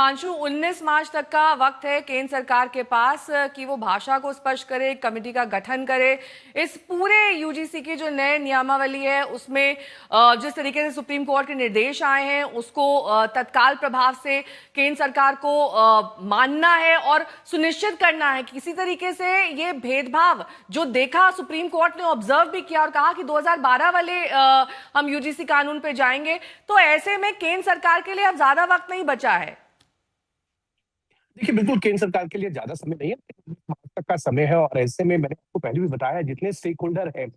हिमांशु, 19 मार्च तक का वक्त है केंद्र सरकार के पास कि वो भाषा को स्पष्ट करे, कमेटी का गठन करे। इस पूरे यूजीसी की जो नए नियमावली है उसमें जिस तरीके से सुप्रीम कोर्ट के निर्देश आए हैं उसको तत्काल प्रभाव से केंद्र सरकार को मानना है और सुनिश्चित करना है कि किसी तरीके से ये भेदभाव जो देखा सुप्रीम कोर्ट ने ऑब्जर्व भी किया और कहा कि 2012 वाले हम यूजीसी कानून पे जाएंगे, तो ऐसे में केंद्र सरकार के लिए अब ज्यादा वक्त नहीं बचा है। देखिए, बिल्कुल केंद्र सरकार के लिए ज्यादा समय नहीं है, मार्च तक का समय है। और ऐसे में मैंने आपको पहले भी बताया, जितने स्टेक होल्डर हैं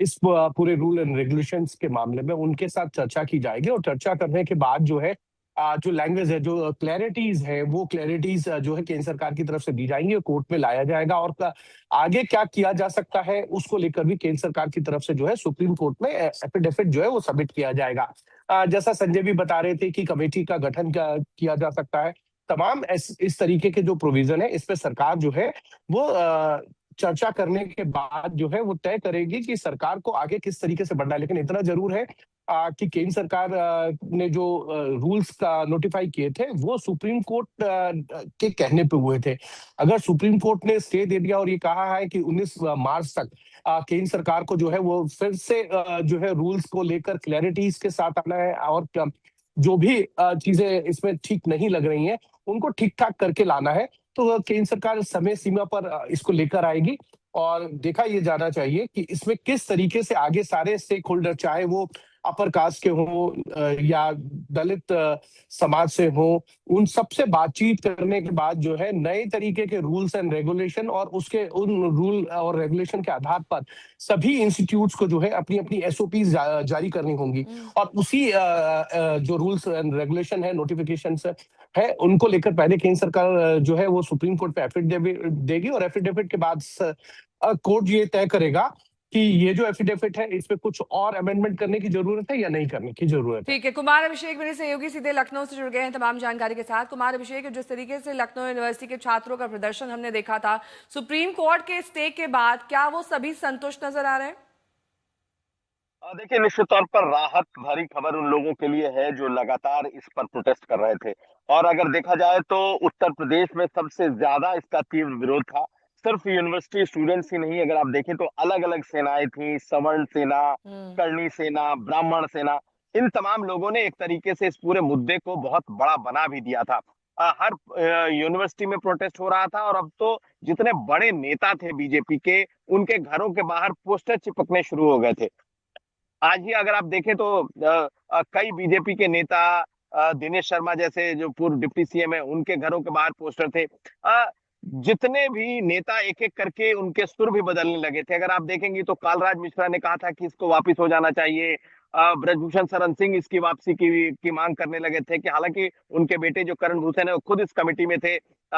इस पूरे रूल एंड रेगुलेशंस के मामले में, उनके साथ चर्चा की जाएगी। और चर्चा करने के बाद जो है जो लैंग्वेज है, जो क्लैरिटीज है, वो क्लैरिटीज जो है केंद्र सरकार की तरफ से दी जाएंगी और कोर्ट में लाया जाएगा। और आगे क्या किया जा सकता है उसको लेकर भी केंद्र सरकार की तरफ से जो है सुप्रीम कोर्ट में एफिडेविट जो है वो सबमिट किया जाएगा। जैसा संजय भी बता रहे थे कि कमेटी का गठन किया जा सकता है। तमाम इस तरीके के जो प्रोविजन है, इस पे सरकार जो है वो चर्चा करने के बाद जो है वो तय करेगी कि सरकार को आगे किस तरीके से बढ़ना है। लेकिन इतना जरूर है कि केंद्र सरकार ने जो रूल्स का नोटिफाई किए थे वो सुप्रीम कोर्ट के कहने पे हुए थे। अगर सुप्रीम कोर्ट ने स्टे दे दिया और ये कहा है कि 19 मार्च तक केंद्र सरकार को जो है वो फिर से जो है रूल्स को लेकर क्लैरिटीज के साथ आना है, और जो भी चीजें इसमें ठीक नहीं लग रही हैं उनको ठीक ठाक करके लाना है, तो केंद्र सरकार समय सीमा पर इसको लेकर आएगी। और देखा ये जाना चाहिए कि इसमें किस तरीके से आगे सारे स्टेक होल्डर, चाहे वो अपर कास्ट के हों या दलित समाज से हो, उन सबसे बातचीत करने के बाद जो है नए तरीके के रूल्स एंड रेगुलेशन और उसके उन रूल और रेगुलेशन के आधार पर सभी इंस्टीट्यूट्स को जो है अपनी अपनी एसओपी जारी करनी होंगी। और उसी जो रूल्स एंड रेगुलेशन है, नोटिफिकेशन है, उनको लेकर पहले केंद्र सरकार जो है वो सुप्रीम कोर्ट पे एफिडेविट देगी। और एफिडेविट के बाद कोर्ट ये तय करेगा कि ये जो एफिडेविट है इसमें कुछ और अमेंडमेंट करने की जरूरत है या नहीं करने की जरूरत है। ठीक है, कुमार अभिषेक मेरे सहयोगी सीधे लखनऊ से जुड़ गए हैं तमाम जानकारी के साथ। कुमार अभिषेक, जिस तरीके से लखनऊ यूनिवर्सिटी के छात्रों का प्रदर्शन हमने देखा था सुप्रीम कोर्ट के स्टे के बाद, क्या वो सभी संतुष्ट नजर आ रहे हैं? देखिए, निश्चित तौर पर राहत भरी खबर उन लोगों के लिए है जो लगातार इस पर प्रोटेस्ट कर रहे थे। और अगर देखा जाए तो उत्तर प्रदेश में सबसे ज्यादा इसका तीव्र विरोध था। सिर्फ यूनिवर्सिटी स्टूडेंट्स ही नहीं, अगर आप देखें तो अलग अलग सेनाएं थी, सवर्ण सेना, करणी सेना, ब्राह्मण सेना, इन तमाम लोगों ने एक तरीके से इस पूरे मुद्दे को बहुत बड़ा बना भी दिया था। हर यूनिवर्सिटी में प्रोटेस्ट हो रहा था, और अब तो जितने बड़े नेता थे बीजेपी के, उनके घरों के बाहर पोस्टर चिपकने शुरू हो गए थे। आज ही अगर आप देखें तो कई बीजेपी के नेता, दिनेश शर्मा जैसे जो पूर्व डिप्टी सीएम है, उनके घरों के बाहर पोस्टर थे। जितने भी नेता एक एक करके उनके सुर भी बदलने लगे थे। अगर आप देखेंगे तो कालराज मिश्रा ने कहा था कि इसको वापस हो जाना चाहिए। ब्रजभूषण शरण सिंह इसकी वापसी की मांग करने लगे थे, कि हालांकि उनके बेटे जो करण भूषण है वो खुद इस कमेटी में थे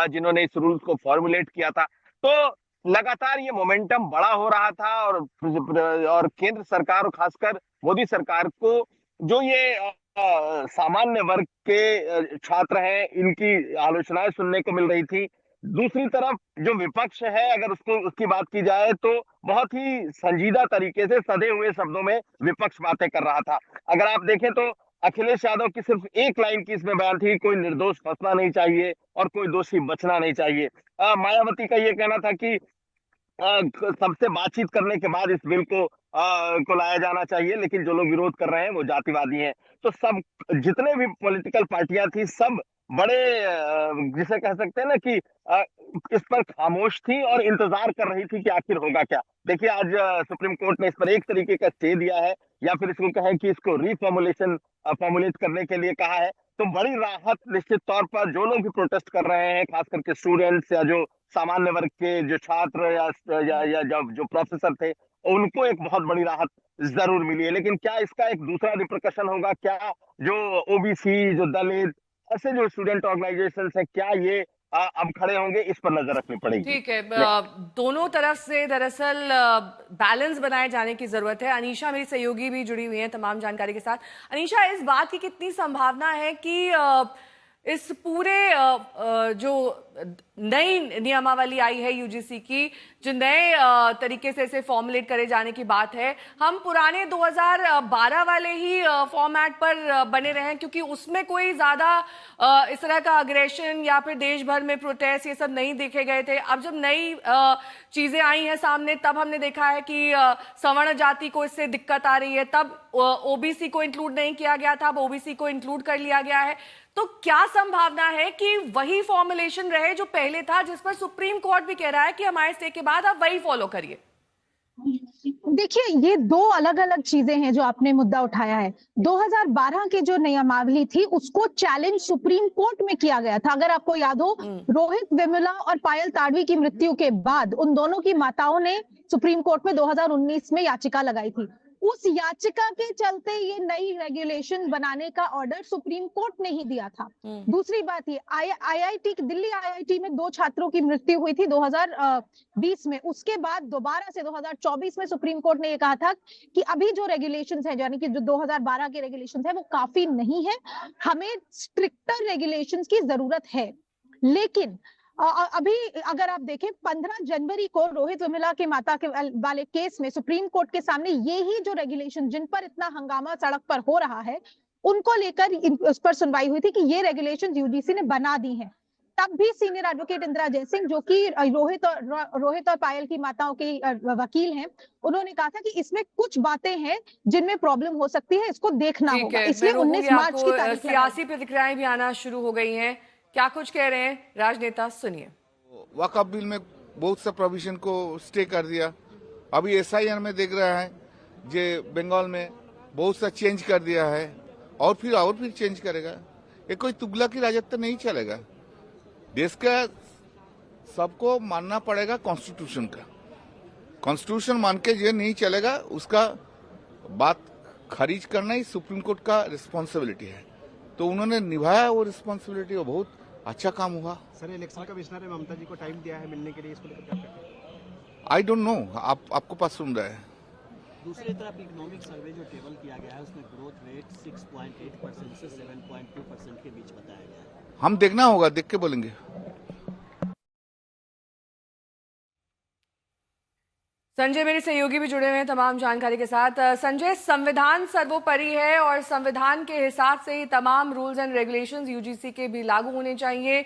जिन्होंने इस रूल्स को फॉर्मुलेट किया था। तो लगातार ये मोमेंटम बड़ा हो रहा था, और केंद्र सरकार और खासकर मोदी सरकार को जो ये सामान्य वर्ग के छात्र हैं, इनकी आलोचनाएं सुनने को मिल रही थी। दूसरी तरफ जो विपक्ष है, अगर उसकी बात की जाए तो बहुत ही संजीदा तरीके से सधे हुए शब्दों में विपक्ष बातें कर रहा था। अगर आप देखें तो अखिलेश यादव की सिर्फ एक लाइन की इसमें बयान थी, कोई निर्दोष फंसना नहीं चाहिए और कोई दोषी बचना नहीं चाहिए। मायावती का ये कहना था कि सबसे बातचीत करने के बाद इस बिल को लाया जाना चाहिए, लेकिन जो लोग विरोध कर रहे हैं वो जातिवादी हैं। तो सब जितने भी पॉलिटिकल पार्टियां थी, सब बड़े जिसे कह सकते हैं ना कि इस पर खामोश थी और इंतजार कर रही थी कि आखिर होगा क्या। देखिए, आज सुप्रीम कोर्ट ने इस पर एक तरीके का स्टे दिया है, या फिर इसको कहें कि इसको फॉर्मुलेट करने के लिए कहा है। तो बड़ी राहत निश्चित तौर पर जो लोग भी प्रोटेस्ट कर रहे हैं, खास करके स्टूडेंट्स या जो सामान्य वर्ग के जो छात्र या जो प्रोफेसर थे, उनको एक बहुत बड़ी राहत जरूर मिली है। लेकिन क्या इसका एक दूसरा रिप्रकशन होगा? क्या जो ओबीसी, जो दलित, ऐसे जो स्टूडेंट ऑर्गेनाइजेशन है, क्या ये अब खड़े होंगे? इस पर नजर रखनी पड़ेगी। ठीक है, दोनों तरफ से दरअसल बैलेंस बनाए जाने की जरूरत है। अनीशा मेरी सहयोगी भी जुड़ी हुई है तमाम जानकारी के साथ। अनीशा, इस बात की कितनी संभावना है कि इस पूरे जो नई नियमावली आई है यूजीसी की, जो नए तरीके से इसे फॉर्मुलेट करे जाने की बात है, हम पुराने 2012 वाले ही फॉर्मेट पर बने रहे, क्योंकि उसमें कोई ज्यादा इस तरह का अग्रेशन या फिर देश भर में प्रोटेस्ट ये सब नहीं देखे गए थे। अब जब नई चीजें आई हैं सामने, तब हमने देखा है कि सवर्ण जाति को इससे दिक्कत आ रही है। तब ओबीसी को इंक्लूड नहीं किया गया था, अब ओबीसी को इंक्लूड कर लिया गया है। तो क्या संभावना है कि वही फॉर्मुलेशन रहे जो पहले था, जिस पर सुप्रीम कोर्ट भी कह रहा है कि हमारे स्टे के बाद आप वही फॉलो करिए? देखिए, ये दो अलग अलग चीजें हैं जो आपने मुद्दा उठाया है। 2012 की जो नियमावली थी उसको चैलेंज सुप्रीम कोर्ट में किया गया था। अगर आपको याद हो, रोहित वेमुला और पायल ताड़वी की मृत्यु के बाद उन दोनों की माताओं ने सुप्रीम कोर्ट में 2019 में याचिका लगाई थी। उस याचिका के चलते ये नई रेगुलेशन बनाने का ऑर्डर सुप्रीम कोर्ट ने ही दिया था। दूसरी बात, ये दिल्ली आईआईटी में 2 छात्रों की मृत्यु हुई थी 2020 में। उसके बाद दोबारा से 2024 में सुप्रीम कोर्ट ने ये कहा था कि अभी जो रेगुलेशंस है, यानी कि जो 2012 के रेगुलेशंस है, वो काफी नहीं है, हमें स्ट्रिक्टर रेगुलेशंस की जरूरत है। लेकिन अभी अगर आप देखें, 15 जनवरी को रोहित वेमुला के माता के वाले केस में सुप्रीम कोर्ट के सामने ये ही जो रेगुलेशन, जिन पर इतना हंगामा सड़क पर हो रहा है, उनको लेकर उस पर सुनवाई हुई थी कि ये रेगुलेशन यूजीसी ने बना दी हैं। तब भी सीनियर एडवोकेट इंदिरा जयसिंह, जो कि रोहित और पायल की माताओं की वकील हैं, उन्होंने कहा था कि इसमें कुछ बातें हैं जिनमें प्रॉब्लम हो सकती है, इसको देखना होगा। इसलिए 19 मार्च की तारीख सियासी प्रतिक्रियाएं भी आना शुरू हो गई हैं। क्या कुछ कह रहे हैं राजनेता, सुनिए। वक्फ बिल में बहुत सा प्रोविजन को स्टे कर दिया। अभी एसआईआर में देख रहा है जे बंगाल में बहुत सा चेंज कर दिया है, और फिर चेंज करेगा। ये कोई तुगलक की राजत्व नहीं चलेगा। देश का सबको मानना पड़ेगा कॉन्स्टिट्यूशन का। कॉन्स्टिट्यूशन मान के ये नहीं चलेगा, उसका बात खारिज करना ही सुप्रीम कोर्ट का रिस्पॉन्सिबिलिटी है। तो उन्होंने निभाया वो रिस्पॉन्सिबिलिटी, वो बहुत अच्छा काम हुआ। सर, इलेक्शन कमिश्नर ने ममता जी को टाइम दिया है मिलने के लिए, इसको लेकर क्या कहते हैं? आई डोंट नो, आपको पास सुन रहा है। दूसरी तरफ इकोनॉमिक सर्वे जो टेबल किया गया है, उसमें ग्रोथ रेट 6.8% से 7.2% के बीच बताया गया है। हम देखना होगा, देख के बोलेंगे। संजय मेरे सहयोगी भी जुड़े हुए हैं तमाम जानकारी के साथ। संजय, संविधान सर्वोपरि है और संविधान के हिसाब से ही तमाम रूल्स एंड रेगुलेशंस यूजीसी के भी लागू होने चाहिए।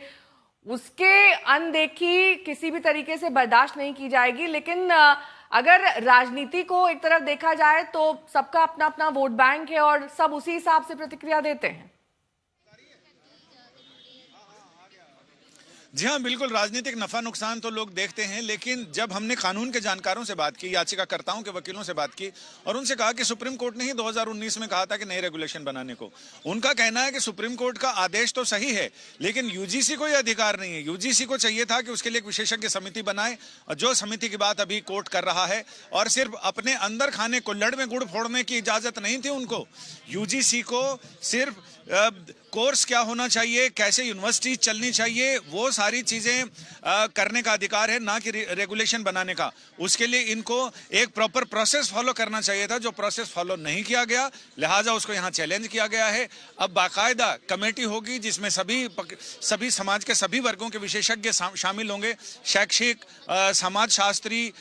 उसके अनदेखी किसी भी तरीके से बर्दाश्त नहीं की जाएगी। लेकिन अगर राजनीति को एक तरफ देखा जाए तो सबका अपना अपना वोट बैंक है और सब उसी हिसाब से प्रतिक्रिया देते हैं। जी हाँ, बिल्कुल। राजनीतिक नफा नुकसान तो लोग देखते हैं, लेकिन जब हमने कानून के जानकारों से बात की, याचिकाकर्ताओं के वकीलों से बात की और उनसे कहा कि सुप्रीम कोर्ट ने ही 2019 में कहा था कि नई रेगुलेशन बनाने को, उनका कहना है कि सुप्रीम कोर्ट का आदेश तो सही है, लेकिन यूजीसी को यह अधिकार नहीं है। यूजीसी को चाहिए था कि उसके लिए एक विशेषज्ञ समिति बनाए, और जो समिति की बात अभी कोर्ट कर रहा है, और सिर्फ अपने अंदर खाने कुल्हड़ में गुड़ फोड़ने की इजाजत नहीं थी उनको। यूजीसी को सिर्फ कोर्स क्या होना चाहिए, कैसे यूनिवर्सिटी चलनी चाहिए, वो सारी चीजें करने का अधिकार है, ना कि रेगुलेशन बनाने का। उसके लिए इनको एक प्रॉपर प्रोसेस फॉलो करना चाहिए था, जो प्रोसेस फॉलो नहीं किया गया, लिहाजा उसको यहाँ चैलेंज किया गया है। अब बाकायदा कमेटी होगी जिसमें सभी समाज के सभी वर्गों के विशेषज्ञ शामिल होंगे, शैक्षिक, समाजशास्त्री,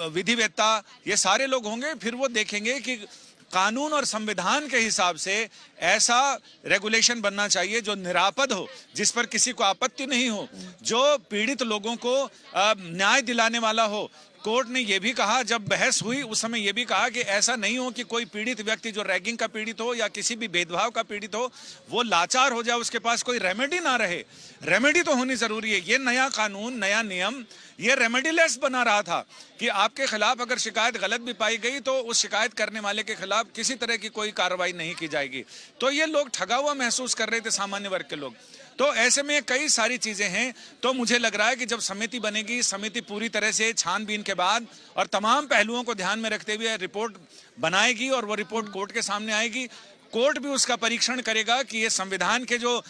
विधिवेत्ता, ये सारे लोग होंगे। फिर वो देखेंगे कि कानून और संविधान के हिसाब से ऐसा रेगुलेशन बनना चाहिए जो निरापद हो, जिस पर किसी को आपत्ति नहीं हो, जो पीड़ित लोगों को न्याय दिलाने वाला हो। कोर्ट ने यह भी कहा, जब बहस हुई उस समय यह भी कहा कि ऐसा नहीं हो कि कोई पीड़ित व्यक्ति जो रैगिंग का पीड़ित हो या किसी भी भेदभाव का पीड़ित हो, वो लाचार हो जाए, उसके पास कोई रेमेडी ना रहे। रेमेडी तो होनी जरूरी है। ये नया कानून, नया नियम, ये रेमेडीलेस बना रहा था कि आपके खिलाफ अगर शिकायत गलत भी पाई गई तो उस शिकायत करने वाले के खिलाफ किसी तरह की कोई कार्रवाई नहीं की जाएगी। तो ये लोग ठगा हुआ महसूस कर रहे थे, सामान्य वर्ग के लोग। तो ऐसे में कई सारी चीजें हैं। तो मुझे लग रहा है कि जब समिति बनेगी, समिति पूरी तरह से छानबीन के बाद और तमाम पहलुओं को ध्यान में रखते हुए रिपोर्ट बनाएगी और वो रिपोर्ट कोर्ट के सामने आएगी, कोर्ट भी उसका परीक्षण करेगा कि ये संविधान के जो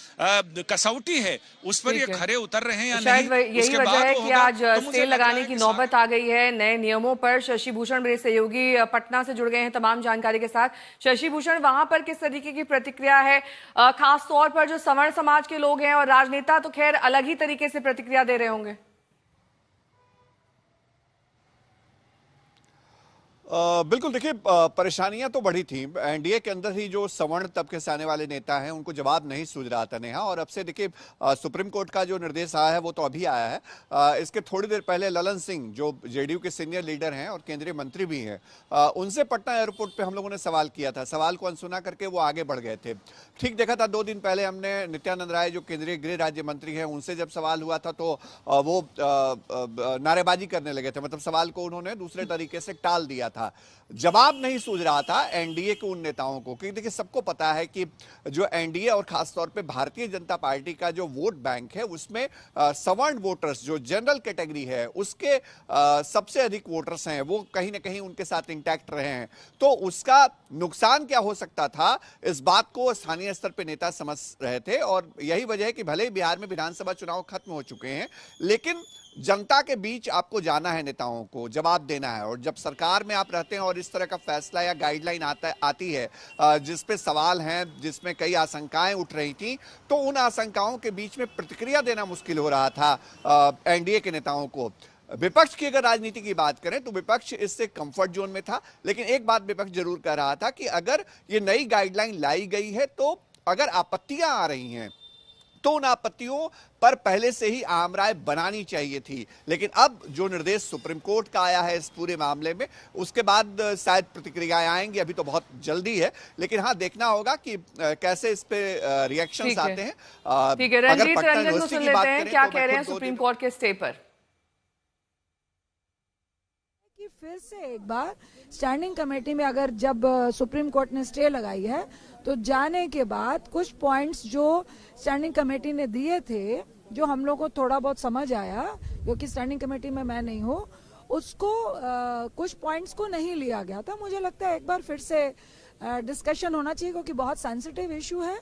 कसौटी है उस पर ये खरे उतर रहे हैं या शायद नहीं। यही वजह है कि आज स्टे लगाने की नौबत आ गई है नए नियमों पर। शशि भूषण मेरे सहयोगी पटना से जुड़ गए हैं तमाम जानकारी के साथ। शशि भूषण, वहां पर किस तरीके की प्रतिक्रिया है, खास तौर पर जो सवर्ण समाज के लोग हैं और राजनेता तो खैर अलग ही तरीके से प्रतिक्रिया दे रहे होंगे। बिल्कुल, देखिए परेशानियां तो बढ़ी थी। एनडीए के अंदर ही जो सवर्ण तबके से आने वाले नेता हैं उनको जवाब नहीं सूझ रहा था नेहा। और अब से देखिए सुप्रीम कोर्ट का जो निर्देश आया है वो तो अभी आया है। इसके थोड़ी देर पहले ललन सिंह जो जेडीयू के सीनियर लीडर हैं और केंद्रीय मंत्री भी हैं, उनसे पटना एयरपोर्ट पे हम लोगों ने सवाल किया था। सवाल को अनसुना करके वो आगे बढ़ गए थे। ठीक देखा था 2 दिन पहले हमने नित्यानंद राय जो केंद्रीय गृह राज्य मंत्री हैं उनसे जब सवाल हुआ था तो वो नारेबाजी करने लगे थे, मतलब सवाल को उन्होंने दूसरे तरीके से टाल दिया था। जवाब नहीं सूझ रहा था एनडीए के उन नेताओं को, क्योंकि देखिए सबको पता है कि जो एनडीए और खासतौर पे भारतीय जनता पार्टी का जो वोट बैंक है उसमें सवर्ण वोटर्स जो जनरल कैटेगरी है उसके सबसे अधिक वोटर्स हैं, वो कहीं ना कहीं उनके साथ इंटैक्ट रहे हैं। तो उसका नुकसान क्या हो सकता था, इस बात को स्थानीय स्तर पे नेता समझ रहे थे। और यही वजह है कि भले ही बिहार में विधानसभा चुनाव खत्म हो चुके हैं, लेकिन जनता के बीच आपको जाना है, नेताओं को जवाब देना है। और जब सरकार में आप रहते हैं और इस तरह का फैसला या गाइडलाइन आती है जिस पे सवाल हैं, जिसमें कई आशंकाएं उठ रही थी, तो उन आशंकाओं के बीच में प्रतिक्रिया देना मुश्किल हो रहा था एनडीए के नेताओं को। विपक्ष की अगर राजनीति की बात करें तो विपक्ष इससे कंफर्ट जोन में था, लेकिन एक बात विपक्ष जरूर कह रहा था कि अगर ये नई गाइडलाइन लाई गई है तो अगर आपत्तियां आ रही हैं तो उन आपत्तियों पर पहले से ही आम राय बनानी चाहिए थी। लेकिन अब जो निर्देश सुप्रीम कोर्ट का आया है इस पूरे मामले में, उसके बाद शायद प्रतिक्रियाएं आएंगी। अभी तो बहुत जल्दी है, लेकिन हाँ देखना होगा कि कैसे इस पे रिएक्शंस आते हैं। ठीक है, रंजीत रंजन को सुन लेते हैं क्या कह रहे हैं सुप्रीम कोर्ट के स्टे पर। कि फिर से एक बार स्टैंडिंग कमेटी में अगर जब सुप्रीम कोर्ट ने स्टे लगाई है तो जाने के बाद कुछ पॉइंट्स जो स्टैंडिंग कमेटी ने दिए थे, जो हम लोग को थोड़ा बहुत समझ आया क्योंकि स्टैंडिंग कमेटी में मैं नहीं हूँ, उसको कुछ पॉइंट्स को नहीं लिया गया था। मुझे लगता है एक बार फिर से डिस्कशन होना चाहिए क्योंकि बहुत सेंसिटिव इशू है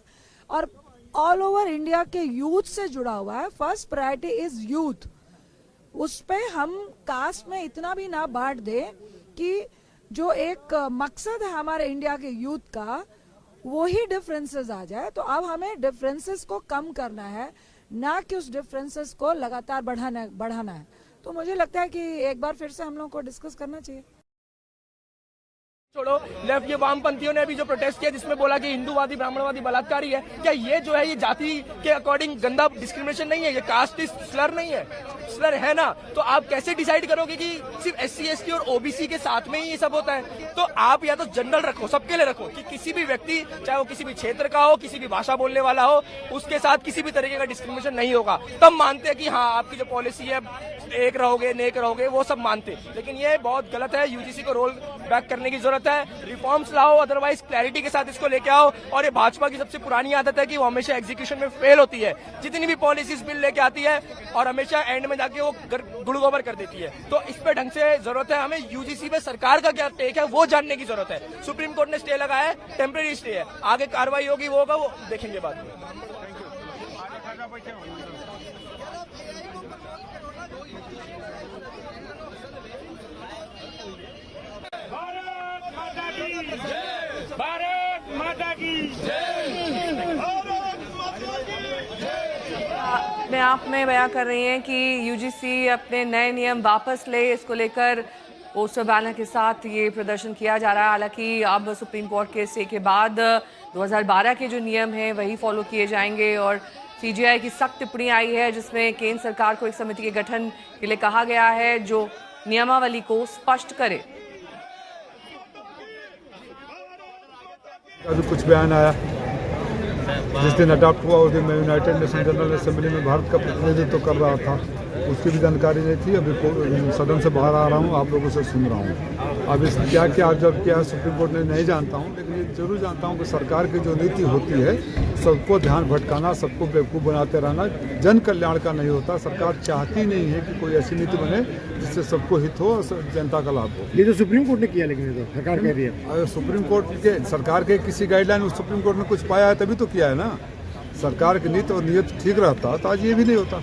और ऑल ओवर इंडिया के यूथ से जुड़ा हुआ है। First priority is youth. उस पे हम कास्ट में इतना भी ना बांट दे कि जो एक मकसद है हमारे इंडिया के यूथ का वो ही डिफरेंसेस आ जाए। तो अब हमें डिफरेंसेस को कम करना है, ना कि उस डिफरेंसेस को लगातार बढ़ाना है। तो मुझे लगता है कि एक बार फिर से हम लोग को डिस्कस करना चाहिए। छोड़ो लेफ्ट ये वामपंथियों ने भी जो प्रोटेस्ट किया जिसमें बोला कि हिंदूवादी ब्राह्मणवादी बलात्कारी है, क्या ये जो है ये जाति के अकॉर्डिंग गंदा डिस्क्रिमिनेशन नहीं है, ये कास्ट स्लर नहीं है? स्लर है ना, तो आप कैसे डिसाइड करोगे कि सिर्फ SC ST और OBC के साथ में ही ये सब होता है? तो आप या तो जनरल रखो, सबके लिए रखो कि किसी भी व्यक्ति चाहे वो किसी भी क्षेत्र का हो, किसी भी भाषा बोलने वाला हो, उसके साथ किसी भी तरीके का डिस्क्रिमिनेशन नहीं होगा। तब मानते हैं कि हाँ आपकी जो पॉलिसी है एक रहोगे नेक रहोगे, वो सब मानते। लेकिन ये बहुत गलत है, UGC को रोल बैक करने की जरूरत है, रिफॉर्म्स लाओ, अदरवाइज क्लैरिटी के साथ इसको लेके आओ। और ये भाजपा की सबसे पुरानी आदत है कि वो हमेशा एग्जीक्यूशन में फेल होती है। जितनी भी पॉलिसीज बिल लेके आती है और हमेशा एंड में जाके वो गुड़गोबर कर देती है। तो इस पे ढंग से जरूरत है, हमें UGC पे सरकार का क्या टेक है वो जानने की जरूरत है। सुप्रीम कोर्ट ने स्टे लगाया है, टेम्परेरी स्टे है, आगे कार्रवाई होगी वो होगा, वो देखेंगे बाद में। भारत माता की अपने आप में बयां कर रही हैं कि UGC अपने नए नियम वापस ले, इसको लेकर पोस्टर बैनर के साथ ये प्रदर्शन किया जा रहा है। हालांकि अब सुप्रीम कोर्ट के स्टे के बाद 2012 के जो नियम हैं वही फॉलो किए जाएंगे और CJI की सख्त टिप्पणी आई है जिसमें केंद्र सरकार को एक समिति के गठन के लिए कहा गया है जो नियमावली को स्पष्ट करे। अभी कुछ बयान आया, जिस दिन अडॉप्ट हुआ उस दिन मैं यूनाइटेड नेशन जनरल असेंबली में भारत का प्रतिनिधित्व कर रहा था। उसकी भी जानकारी नहीं थी। अभी सदन से बाहर आ रहा हूँ, आप लोगों से सुन रहा हूँ। अब इस क्या क्या जब क्या सुप्रीम कोर्ट ने नहीं जानता हूँ, लेकिन ये जरूर जानता हूँ कि सरकार की जो नीति होती है सबको ध्यान भटकाना, सबको बेवकूफ़ बनाते रहना जन कल्याण का नहीं होता। सरकार चाहती नहीं है कि कोई ऐसी नीति बने जिससे सबको हित हो और जनता का लाभ हो। ये तो सुप्रीम कोर्ट ने किया, लेकिन ये तो सरकार कह रही है। सुप्रीम कोर्ट के सरकार के किसी गाइडलाइन सुप्रीम कोर्ट ने कुछ पाया है तभी तो किया है ना। सरकार की नीति और नियत ठीक रहता तो आज ये भी नहीं होता।